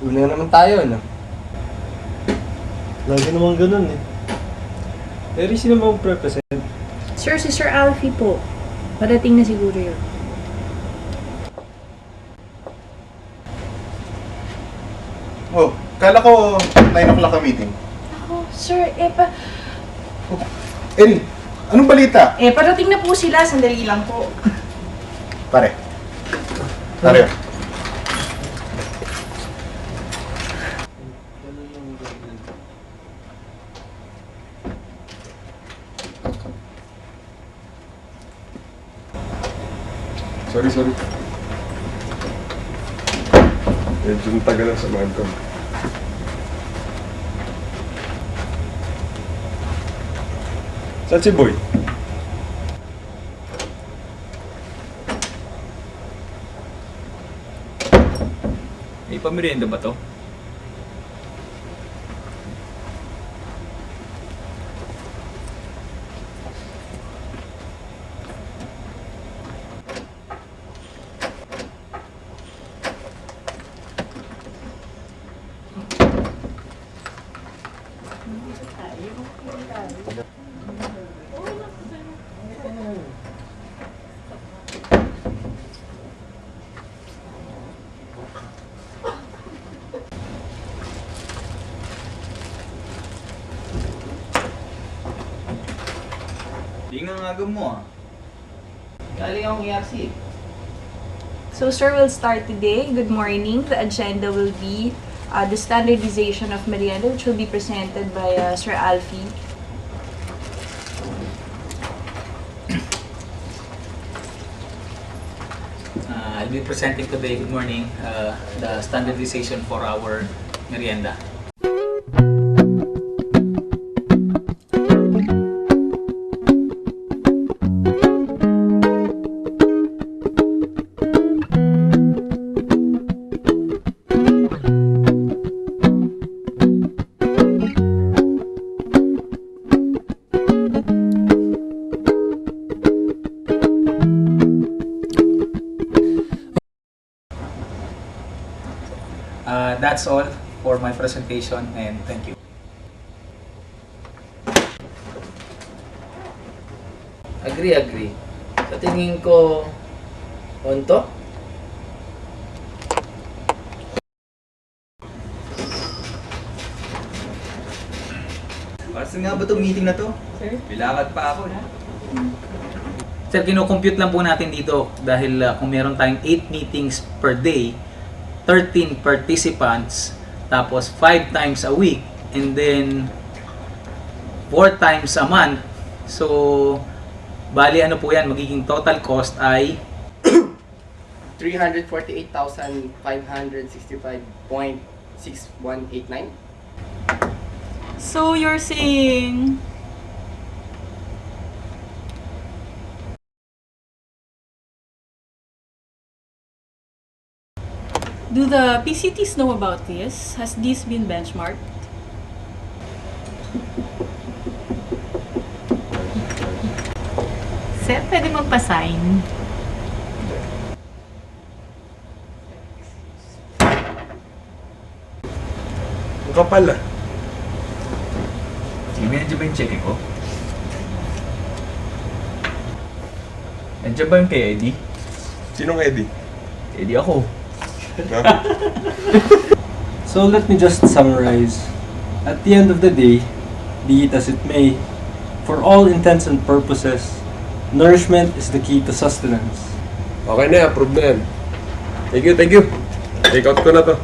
Una naman tayo, no? Lagi naman ganun eh. Pero sino mo represent? Sir, si Sir Alfie po. Parating na siguro yun. Oh, kala ko 9 o'clock ang meeting. Ako, sir, Erin, anong balita? parating na po sila. Sandali lang po. Pare. Pare. Sorry. Medyo tagal ang samahan ko. Saan si Boy? May pamerienda ba to? Di nga agam mo ah. Galing akong ERC. So, sir, we'll start today. Good morning. The agenda will be the standardization of merienda, which will be presented by Sir Alfie. I'll be presenting today, good morning, the standardization for our merienda. That's all for my presentation and thank you. Agree. Sa tingin ko, onto? Saan nga ba itong meeting na to? Sir? Bilakad pa ako. Sir, kino-compute lang po natin dito dahil kung meron tayong 8 meetings per day, 13 participants, tapos 5 times a week, and then 4 times a month. So, bali ano po yan, magiging total cost ay 348,565.6189. So, you're saying... Do the PCTs know about this? Has this been benchmarked? Sir, pwede magpa-sign. Ang kapal ah. sige, nandiyan ba yung check ko? Nandiyan ba yung kay Eddie? Sinong Eddie? Eddie ako. So let me just summarize. At the end of the day, be it as it may, for all intents and purposes, nourishment is the key to sustenance. Okay na, approve na yan. Thank you. Take out ko na to.